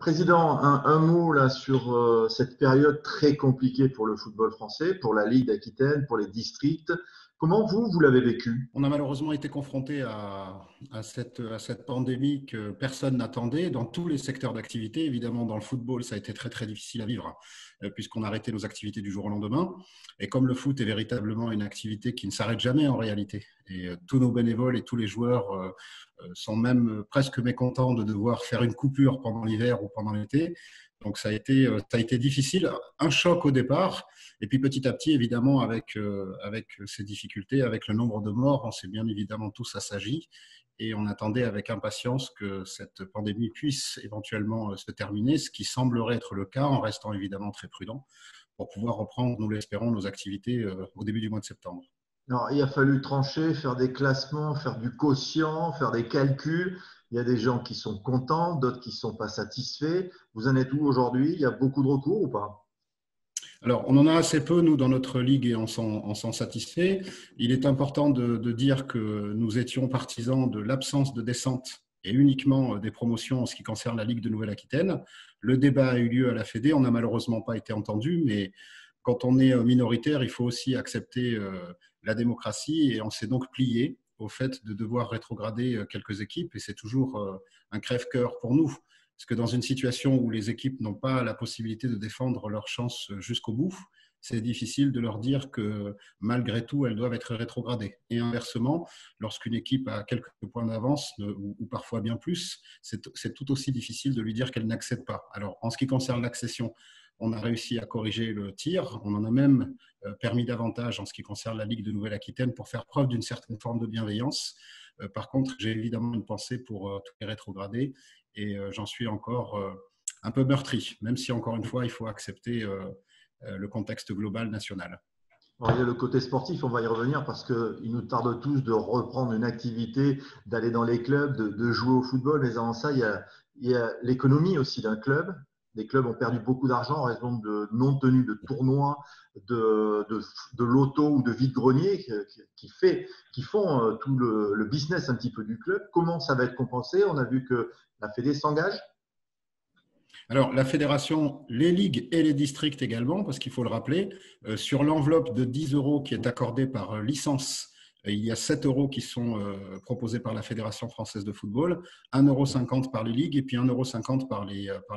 Président, un mot là sur cette période très compliquée pour le football français, pour la Ligue d'Aquitaine, pour les districts. Comment vous l'avez vécu? On a malheureusement été confronté à cette pandémie que personne n'attendait dans tous les secteurs d'activité. Évidemment, dans le football, ça a été très très difficile à vivre puisqu'on a arrêté nos activités du jour au lendemain. Et comme le foot est véritablement une activité qui ne s'arrête jamais en réalité, et tous nos bénévoles et tous les joueurs sont même presque mécontents de devoir faire une coupure pendant l'hiver ou pendant l'été. Donc ça a été difficile, un choc au départ. Et puis petit à petit, évidemment, avec ces difficultés, avec le nombre de morts, on s'est bien évidemment tous assagis et on attendait avec impatience que cette pandémie puisse éventuellement se terminer, ce qui semblerait être le cas en restant évidemment très prudent pour pouvoir reprendre, nous l'espérons, nos activités au début du mois de septembre. Alors, il a fallu trancher, faire des classements, faire du quotient, faire des calculs. Il y a des gens qui sont contents, d'autres qui ne sont pas satisfaits. Vous en êtes où aujourd'hui? Il y a beaucoup de recours ou pas? Alors, on en a assez peu, nous, dans notre ligue, et on s'en satisfait. Il est important de dire que nous étions partisans de l'absence de descente et uniquement des promotions en ce qui concerne la Ligue de Nouvelle-Aquitaine. Le débat a eu lieu à la Fédé, on n'a malheureusement pas été entendu, mais quand on est minoritaire, il faut aussi accepter la démocratie et on s'est donc plié au fait de devoir rétrograder quelques équipes et c'est toujours un crève-cœur pour nous. Parce que dans une situation où les équipes n'ont pas la possibilité de défendre leur chance jusqu'au bout, c'est difficile de leur dire que malgré tout, elles doivent être rétrogradées. Et inversement, lorsqu'une équipe a quelques points d'avance, ou parfois bien plus, c'est tout aussi difficile de lui dire qu'elle n'accède pas. Alors, en ce qui concerne l'accession, on a réussi à corriger le tir. On en a même permis davantage en ce qui concerne la Ligue de Nouvelle-Aquitaine pour faire preuve d'une certaine forme de bienveillance. Par contre, j'ai évidemment une pensée pour tous les rétrogradés et j'en suis encore un peu meurtri, même si encore une fois, il faut accepter le contexte global national. Alors, il y a le côté sportif, on va y revenir parce qu'il nous tarde tous de reprendre une activité, d'aller dans les clubs, de jouer au football. Mais avant ça, il y a l'économie aussi d'un club. Les clubs ont perdu beaucoup d'argent en raison de non-tenue de tournois, de loto ou de vide-grenier qui font tout le business un petit peu du club. Comment ça va être compensé? On a vu que la Fédé s'engage. Alors, la fédération, les ligues et les districts également, parce qu'il faut le rappeler, sur l'enveloppe de 10 euros qui est accordée par licence, il y a 7 euros qui sont proposés par la Fédération française de football, 1,50 € par les ligues et puis 1,50 € par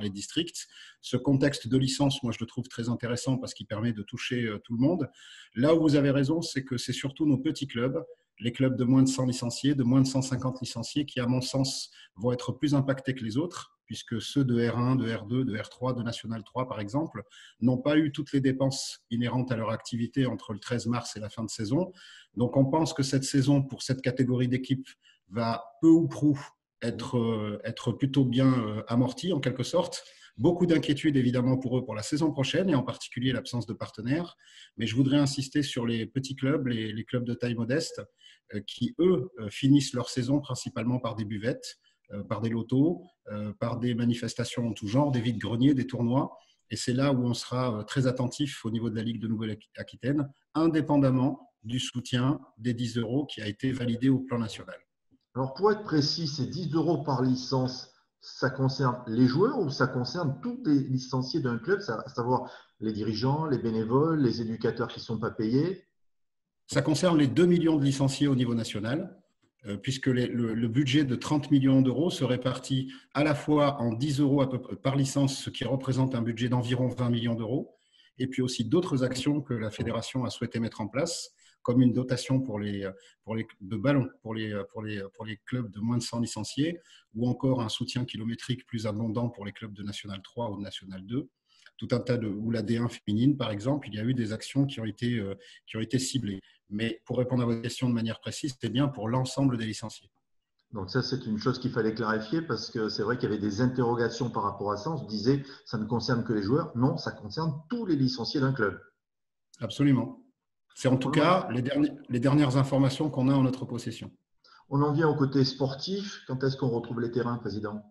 les districts. Ce contexte de licence, moi, je le trouve très intéressant parce qu'il permet de toucher tout le monde. Là où vous avez raison, c'est que c'est surtout nos petits clubs, les clubs de moins de 100 licenciés, de moins de 150 licenciés, qui, à mon sens, vont être plus impactés que les autres, puisque ceux de R1, de R2, de R3, de National 3, par exemple, n'ont pas eu toutes les dépenses inhérentes à leur activité entre le 13 mars et la fin de saison. Donc, on pense que cette saison, pour cette catégorie d'équipes, va peu ou prou être plutôt bien amortie, en quelque sorte. Beaucoup d'inquiétudes, évidemment, pour eux pour la saison prochaine, et en particulier l'absence de partenaires. Mais je voudrais insister sur les petits clubs, les clubs de taille modeste, qui, eux, finissent leur saison principalement par des buvettes, par des lotos, par des manifestations en tout genre, des vides-greniers, des tournois. Et c'est là où on sera très attentif au niveau de la Ligue de Nouvelle-Aquitaine, indépendamment du soutien des 10 euros qui a été validé au plan national. Alors, pour être précis, ces 10 euros par licence, ça concerne les joueurs ou ça concerne tous les licenciés d'un club, à savoir les dirigeants, les bénévoles, les éducateurs qui ne sont pas payés? Ça concerne les 2 millions de licenciés au niveau national, puisque le budget de 30 millions d'euros se répartit à la fois en 10 euros à peu près par licence, ce qui représente un budget d'environ 20 millions d'euros, et puis aussi d'autres actions que la fédération a souhaité mettre en place, comme une dotation de ballons pour les clubs de moins de 100 licenciés, ou encore un soutien kilométrique plus abondant pour les clubs de National 3 ou de National 2. Tout un tas ou la D1 féminine, par exemple, il y a eu des actions qui ont été ciblées. Mais pour répondre à votre question de manière précise, c'est bien pour l'ensemble des licenciés. Donc ça, c'est une chose qu'il fallait clarifier parce que c'est vrai qu'il y avait des interrogations par rapport à ça. On se disait, ça ne concerne que les joueurs. Non, ça concerne tous les licenciés d'un club. Absolument. C'est en tout cas les dernières informations qu'on a en notre possession. On en vient au côté sportif. Quand est-ce qu'on retrouve les terrains, Président?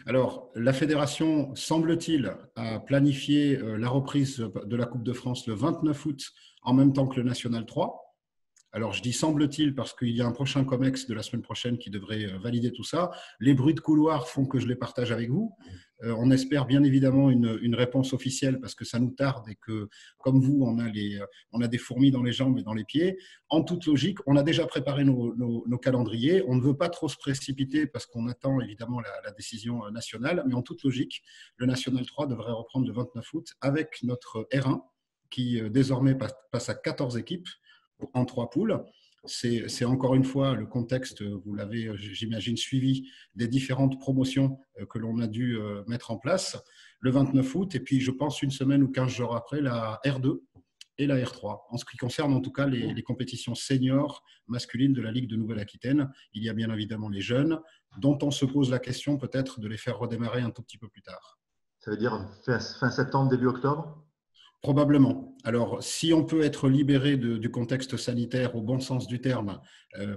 Alors, la fédération, semble-t-il, a planifié la reprise de la Coupe de France le 29 août en même temps que le National 3. Alors, je dis semble-t-il parce qu'il y a un prochain COMEX de la semaine prochaine qui devrait valider tout ça. Les bruits de couloir font que je les partage avec vous. On espère bien évidemment une réponse officielle parce que ça nous tarde et que, comme vous, on a des fourmis dans les jambes et dans les pieds. En toute logique, on a déjà préparé nos calendriers. On ne veut pas trop se précipiter parce qu'on attend évidemment la décision nationale. Mais en toute logique, le National 3 devrait reprendre le 29 août avec notre R1 qui désormais passe à 14 équipes en 3 poules. C'est encore une fois le contexte, vous l'avez, j'imagine, suivi des différentes promotions que l'on a dû mettre en place le 29 août. Et puis, je pense, une semaine ou 15 jours après, la R2 et la R3. En ce qui concerne en tout cas les compétitions seniors masculines de la Ligue de Nouvelle-Aquitaine, il y a bien évidemment les jeunes, dont on se pose la question peut-être de les faire redémarrer un tout petit peu plus tard. Ça veut dire fin septembre, début octobre? Probablement. Alors, si on peut être libéré du contexte sanitaire au bon sens du terme,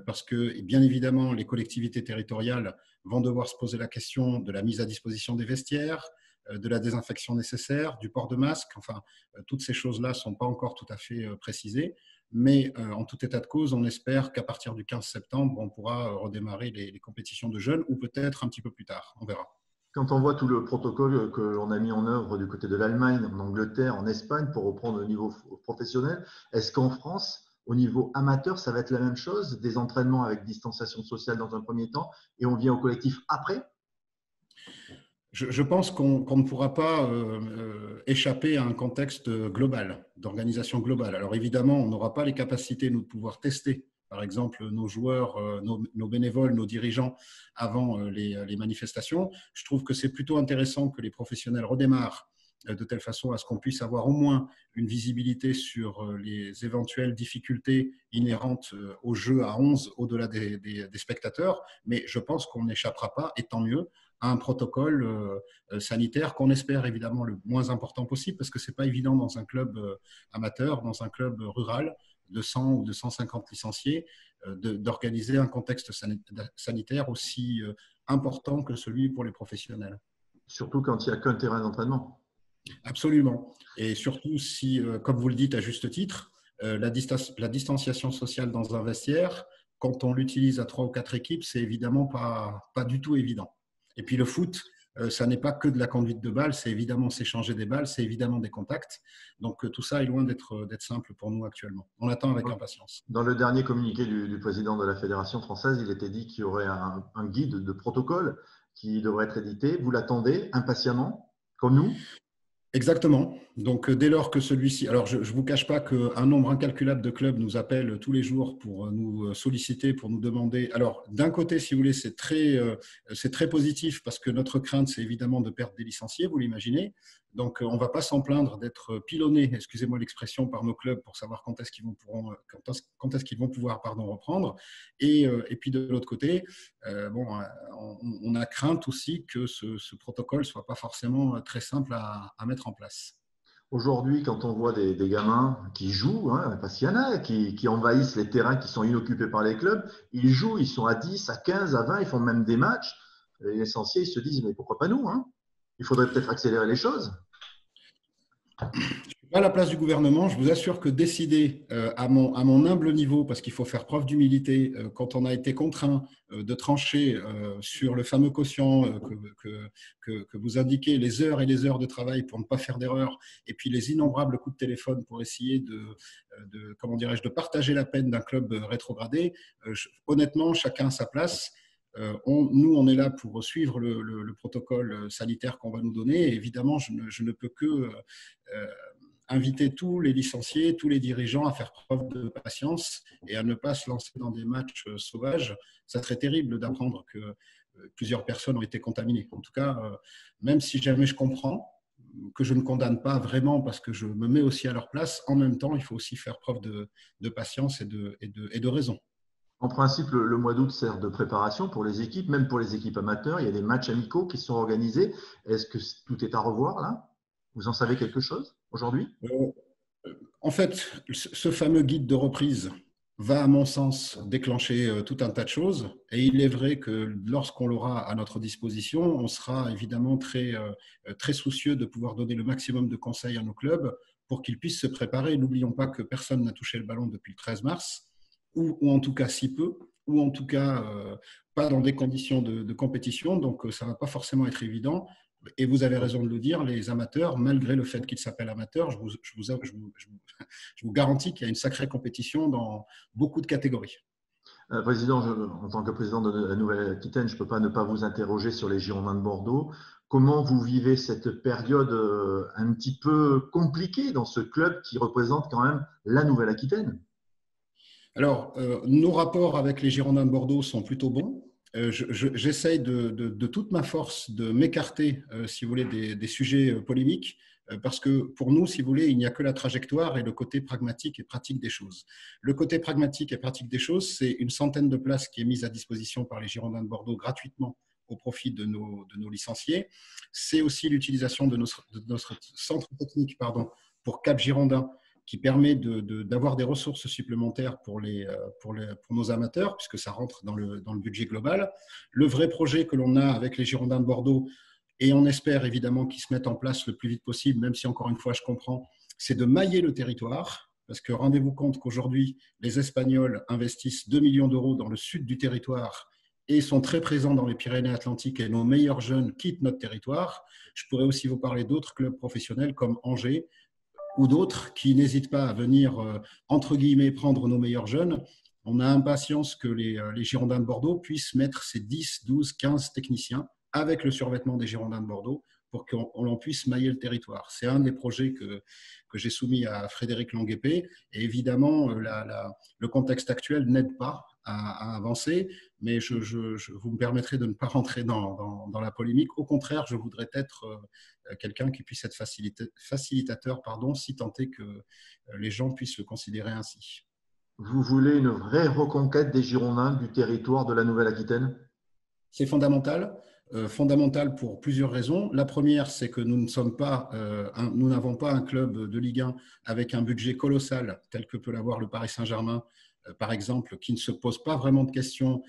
parce que bien évidemment, les collectivités territoriales vont devoir se poser la question de la mise à disposition des vestiaires, de la désinfection nécessaire, du port de masque, enfin, toutes ces choses-là ne sont pas encore tout à fait précisées. Mais en tout état de cause, on espère qu'à partir du 15 septembre, on pourra redémarrer les compétitions de jeunes ou peut-être un petit peu plus tard. On verra. Quand on voit tout le protocole que l'on a mis en œuvre du côté de l'Allemagne, en Angleterre, en Espagne pour reprendre au niveau professionnel, est-ce qu'en France, au niveau amateur, ça va être la même chose? Des entraînements avec distanciation sociale dans un premier temps et on vient au collectif après? Je pense qu'on ne pourra pas échapper à un contexte global, d'organisation globale. Alors évidemment, on n'aura pas les capacités, nous, de pouvoir tester, par exemple, nos joueurs, nos bénévoles, nos dirigeants avant les manifestations. Je trouve que c'est plutôt intéressant que les professionnels redémarrent de telle façon à ce qu'on puisse avoir au moins une visibilité sur les éventuelles difficultés inhérentes au jeu à 11 au-delà des spectateurs. Mais je pense qu'on n'échappera pas, et tant mieux, à un protocole sanitaire qu'on espère évidemment le moins important possible, parce que ce n'est pas évident dans un club amateur, dans un club rural de 100 ou de 150 licenciés, d'organiser un contexte sanitaire aussi important que celui pour les professionnels. Surtout quand il n'y a qu'un terrain d'entraînement. Absolument. Et surtout si, comme vous le dites à juste titre, la distanciation sociale dans un vestiaire, quand on l'utilise à 3 ou 4 équipes, c'est évidemment pas du tout évident. Et puis le foot, ça n'est pas que de la conduite de balle, c'est évidemment s'échanger des balles, c'est évidemment des contacts. Donc tout ça est loin d'être simple pour nous actuellement. On attend avec impatience. Dans le dernier communiqué du président de la Fédération française, il était dit qu'il y aurait un guide de protocole qui devrait être édité. Vous l'attendez impatiemment, comme nous? Exactement. Donc, dès lors que celui-ci… Alors, je ne vous cache pas qu'un nombre incalculable de clubs nous appellent tous les jours pour nous solliciter, pour nous demander… Alors, d'un côté, si vous voulez, c'est très positif parce que notre crainte, c'est évidemment de perdre des licenciés, vous l'imaginez. Donc, on ne va pas s'en plaindre d'être pilonné, excusez-moi l'expression, par nos clubs pour savoir quand est-ce qu'ils vont pouvoir reprendre. Et puis, de l'autre côté, on a crainte aussi que ce protocole ne soit pas forcément très simple à mettre en place. Aujourd'hui, quand on voit des gamins qui jouent, hein, parce qu'il y en a qui envahissent les terrains qui sont inoccupés par les clubs, ils jouent, ils sont à 10, à 15, à 20, ils font même des matchs. Les licenciés, ils se disent, mais pourquoi pas nous, hein? Il faudrait peut-être accélérer les choses. Je ne suis pas à la place du gouvernement. Je vous assure que décider à mon humble niveau, parce qu'il faut faire preuve d'humilité, quand on a été contraint de trancher sur le fameux quotient que vous indiquez, les heures et les heures de travail pour ne pas faire d'erreur, et puis les innombrables coups de téléphone pour essayer de partager la peine d'un club rétrogradé, honnêtement, chacun à sa place. Nous, on est là pour suivre le protocole sanitaire qu'on va nous donner. Et évidemment, je ne peux que inviter tous les licenciés, tous les dirigeants à faire preuve de patience et à ne pas se lancer dans des matchs sauvages. Ça serait terrible d'apprendre que plusieurs personnes ont été contaminées. En tout cas, même si jamais je comprends que je ne condamne pas vraiment parce que je me mets aussi à leur place, en même temps, il faut aussi faire preuve de patience et de raison. En principe, le mois d'août sert de préparation pour les équipes, même pour les équipes amateurs. Il y a des matchs amicaux qui sont organisés. Est-ce que tout est à revoir là? Vous en savez quelque chose aujourd'hui? En fait, ce fameux guide de reprise va, à mon sens, déclencher tout un tas de choses. Et il est vrai que lorsqu'on l'aura à notre disposition, on sera évidemment très soucieux de pouvoir donner le maximum de conseils à nos clubs pour qu'ils puissent se préparer. N'oublions pas que personne n'a touché le ballon depuis le 13 mars. ou en tout cas si peu, ou en tout cas pas dans des conditions de compétition, donc ça ne va pas forcément être évident. Et vous avez raison de le dire, les amateurs, malgré le fait qu'ils s'appellent amateurs, je vous garantis qu'il y a une sacrée compétition dans beaucoup de catégories. Président, en tant que président de la Nouvelle-Aquitaine, je ne peux pas ne pas vous interroger sur les Girondins de Bordeaux. Comment vous vivez cette période un petit peu compliquée dans ce club qui représente quand même la Nouvelle-Aquitaine? Alors, nos rapports avec les Girondins de Bordeaux sont plutôt bons. J'essaye de toute ma force de m'écarter, si vous voulez, des sujets polémiques, parce que pour nous, si vous voulez, il n'y a que la trajectoire et le côté pragmatique et pratique des choses. Le côté pragmatique et pratique des choses, c'est une centaine de places qui est mise à disposition par les Girondins de Bordeaux gratuitement au profit de nos licenciés. C'est aussi l'utilisation de notre centre technique pour Cap Girondin, qui permet d'avoir des ressources supplémentaires pour nos amateurs, puisque ça rentre dans le budget global. Le vrai projet que l'on a avec les Girondins de Bordeaux, et on espère évidemment qu'ils se mettent en place le plus vite possible, même si encore une fois je comprends, c'est de mailler le territoire, parce que rendez-vous compte qu'aujourd'hui, les Espagnols investissent 2 millions d'euros dans le sud du territoire et sont très présents dans les Pyrénées-Atlantiques, et nos meilleurs jeunes quittent notre territoire. Je pourrais aussi vous parler d'autres clubs professionnels comme Angers, ou d'autres qui n'hésitent pas à venir, entre guillemets, prendre nos meilleurs jeunes. On a impatience que les Girondins de Bordeaux puissent mettre ces 10, 12, 15 techniciens avec le survêtement des Girondins de Bordeaux pour qu'on puisse mailler le territoire. C'est un des projets que j'ai soumis à Frédéric Longuepé. Et évidemment, le contexte actuel n'aide pas à avancer, mais vous me permettrez de ne pas rentrer dans la polémique. Au contraire, je voudrais être quelqu'un qui puisse être facilitateur, si tant est que les gens puissent le considérer ainsi. Vous voulez une vraie reconquête des Girondins du territoire de la Nouvelle-Aquitaine? C'est fondamental. Fondamental pour plusieurs raisons. La première, c'est que nous n'avons pas un club de Ligue 1 avec un budget colossal tel que peut l'avoir le Paris Saint-Germain, par exemple, qui ne se pose pas vraiment de questions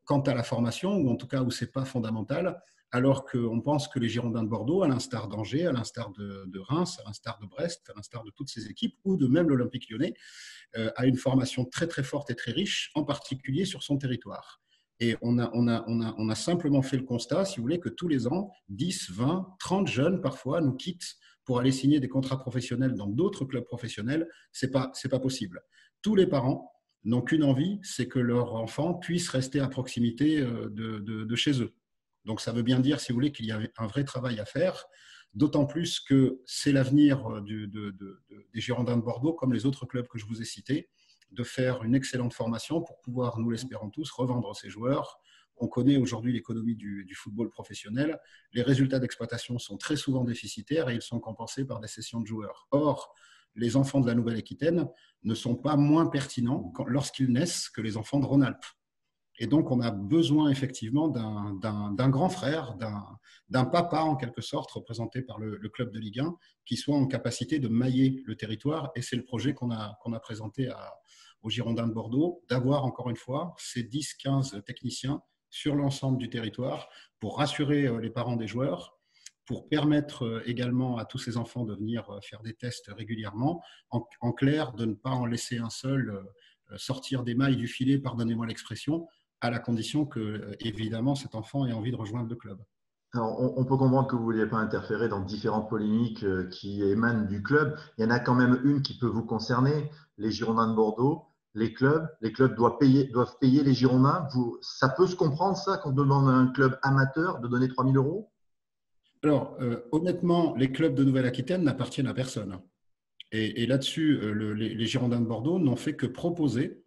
quant à la formation, ou en tout cas où ce n'est pas fondamental, alors qu'on pense que les Girondins de Bordeaux, à l'instar d'Angers, à l'instar de Reims, à l'instar de Brest, à l'instar de toutes ces équipes, ou de même l'Olympique lyonnais, a une formation très très forte et très riche, en particulier sur son territoire. Et on a simplement fait le constat, si vous voulez, que tous les ans, 10, 20, 30 jeunes parfois nous quittent pour aller signer des contrats professionnels dans d'autres clubs professionnels. C'est pas possible. Tous les parents n'ont qu'une envie, c'est que leur enfant puisse rester à proximité de chez eux. Donc ça veut bien dire, si vous voulez, qu'il y a un vrai travail à faire, d'autant plus que c'est l'avenir des Girondins de Bordeaux, comme les autres clubs que je vous ai cités, de faire une excellente formation pour pouvoir, nous l'espérons tous, revendre ces joueurs. On connaît aujourd'hui l'économie du football professionnel. Les résultats d'exploitation sont très souvent déficitaires et ils sont compensés par des cessions de joueurs. Or, les enfants de la Nouvelle-Aquitaine ne sont pas moins pertinents lorsqu'ils naissent que les enfants de Rhône-Alpes. Et donc, on a besoin effectivement d'un grand frère, d'un papa en quelque sorte, représenté par le club de Ligue 1, qui soit en capacité de mailler le territoire. Et c'est le projet qu'on a présenté aux Girondins de Bordeaux, d'avoir encore une fois ces 10-15 techniciens sur l'ensemble du territoire pour rassurer les parents des joueurs, pour permettre également à tous ces enfants de venir faire des tests régulièrement. En clair, de ne pas en laisser un seul sortir des mailles du filet, pardonnez-moi l'expression, à la condition que, évidemment, cet enfant ait envie de rejoindre le club. Alors, on peut comprendre que vous ne vouliez pas interférer dans différentes polémiques qui émanent du club. Il y en a quand même une qui peut vous concerner, les Girondins de Bordeaux. Les clubs doivent payer les Girondins. Ça peut se comprendre, ça, quand on demande à un club amateur de donner 3 000 euros? Alors, honnêtement, les clubs de Nouvelle-Aquitaine n'appartiennent à personne. Et là-dessus, les Girondins de Bordeaux n'ont fait que proposer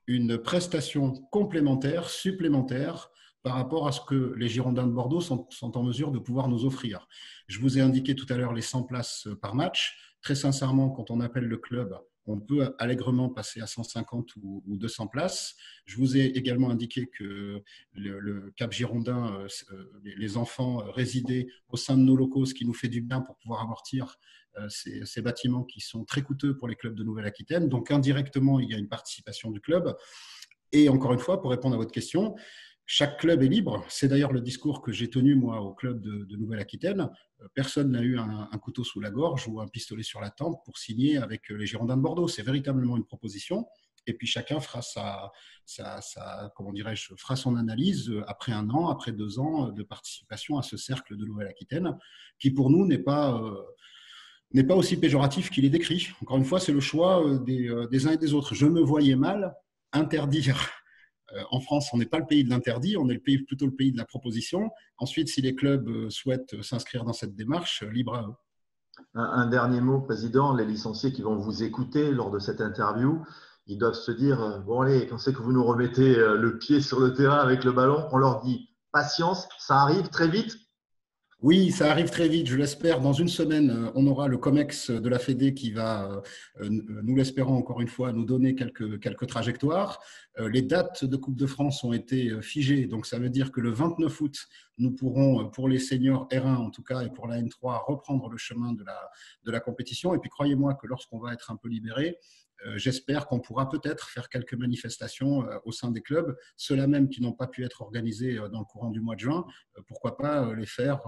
une prestation complémentaire, supplémentaire, par rapport à ce que les Girondins de Bordeaux sont en mesure de pouvoir nous offrir. Je vous ai indiqué tout à l'heure les 100 places par match. Très sincèrement, quand on appelle le club, on peut allègrement passer à 150 ou 200 places. Je vous ai également indiqué que le Cap Girondin, les enfants résidaient au sein de nos locaux, ce qui nous fait du bien pour pouvoir amortir ces bâtiments qui sont très coûteux pour les clubs de Nouvelle-Aquitaine. Donc indirectement, il y a une participation du club. Et encore une fois, pour répondre à votre question, chaque club est libre. C'est d'ailleurs le discours que j'ai tenu, moi, au club de Nouvelle-Aquitaine. Personne n'a eu un couteau sous la gorge ou un pistolet sur la tempe pour signer avec les Girondins de Bordeaux. C'est véritablement une proposition. et puis chacun fera comment dirais-je, fera son analyse après 1 an, après 2 ans de participation à ce cercle de Nouvelle-Aquitaine, qui pour nous n'est pas aussi péjoratif qu'il est décrit. Encore une fois, c'est le choix des uns et des autres. Je me voyais mal interdire. En France, on n'est pas le pays de l'interdit, on est plutôt le pays de la proposition. Ensuite, si les clubs souhaitent s'inscrire dans cette démarche, libre à eux. Un dernier mot, Président. Les licenciés qui vont vous écouter lors de cette interview, ils doivent se dire, bon allez, quand c'est que vous nous remettez le pied sur le terrain avec le ballon, on leur dit patience, ça arrive très vite. Oui, ça arrive très vite, je l'espère. Dans une semaine, on aura le COMEX de la Fédé qui va, nous l'espérons encore une fois, nous donner quelques trajectoires. Les dates de Coupe de France ont été figées, donc ça veut dire que le 29 août, nous pourrons, pour les seniors R1 en tout cas et pour la N3, reprendre le chemin de la compétition. Et puis croyez-moi que lorsqu'on va être un peu libéré, j'espère qu'on pourra peut-être faire quelques manifestations au sein des clubs, ceux-là même qui n'ont pas pu être organisés dans le courant du mois de juin, pourquoi pas les faire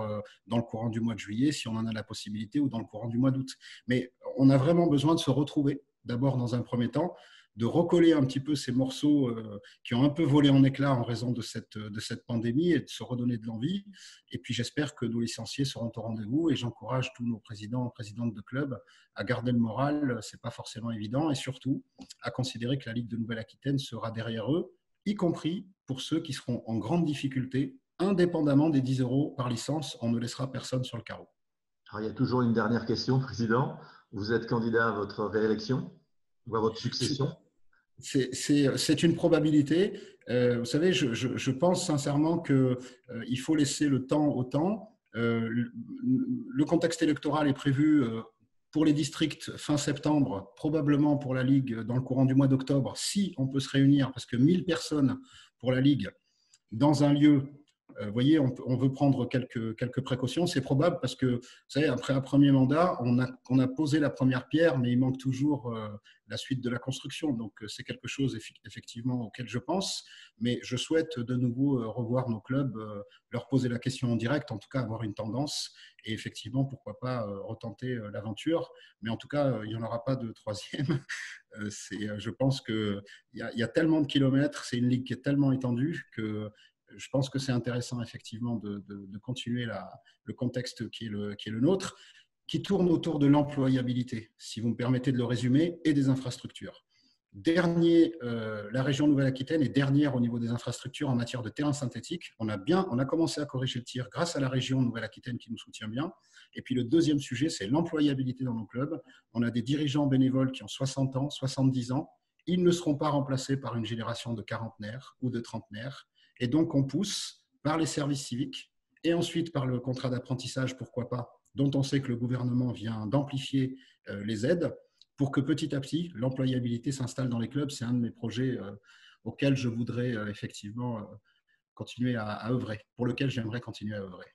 dans le courant du mois de juillet si on en a la possibilité ou dans le courant du mois d'août. Mais on a vraiment besoin de se retrouver d'abord dans un premier temps, de recoller un petit peu ces morceaux qui ont un peu volé en éclats en raison de cette pandémie et de se redonner de l'envie. Et puis j'espère que nos licenciés seront au rendez-vous et j'encourage tous nos présidents et présidentes de clubs à garder le moral, ce n'est pas forcément évident, et surtout à considérer que la Ligue de Nouvelle-Aquitaine sera derrière eux, y compris pour ceux qui seront en grande difficulté, indépendamment des 10 € par licence, on ne laissera personne sur le carreau. Alors, il y a toujours une dernière question, Président. Vous êtes candidat à votre réélection ou à votre succession? C'est une probabilité. Vous savez, je pense sincèrement qu'il faut laisser le temps au temps. Le contexte électoral est prévu pour les districts fin septembre, probablement pour la Ligue dans le courant du mois d'octobre, si on peut se réunir, parce que 1000 personnes pour la Ligue dans un lieu. Vous voyez, on veut prendre quelques précautions. C'est probable parce que, vous savez, après un premier mandat, on a posé la première pierre, mais il manque toujours la suite de la construction. Donc, c'est quelque chose effectivement auquel je pense. Mais je souhaite de nouveau revoir nos clubs, leur poser la question en direct, en tout cas avoir une tendance. Et effectivement, pourquoi pas retenter l'aventure. Mais en tout cas, il n'y en aura pas de troisième. Je pense qu'il y a tellement de kilomètres, c'est une ligue qui est tellement étendue que je pense que c'est intéressant effectivement de continuer le contexte qui est le nôtre, qui tourne autour de l'employabilité, si vous me permettez de le résumer, et des infrastructures. La région Nouvelle-Aquitaine est dernière au niveau des infrastructures en matière de terrain synthétique. On a commencé à corriger le tir grâce à la région Nouvelle-Aquitaine qui nous soutient bien. Et puis le deuxième sujet, c'est l'employabilité dans nos clubs. On a des dirigeants bénévoles qui ont 60 ans, 70 ans. Ils ne seront pas remplacés par une génération de quarantenaires ou de trentenaires. Et donc, on pousse par les services civiques et ensuite par le contrat d'apprentissage, pourquoi pas, dont on sait que le gouvernement vient d'amplifier les aides pour que petit à petit, l'employabilité s'installe dans les clubs. C'est un de mes projets auxquels je voudrais effectivement continuer à œuvrer, pour lequel j'aimerais continuer à œuvrer.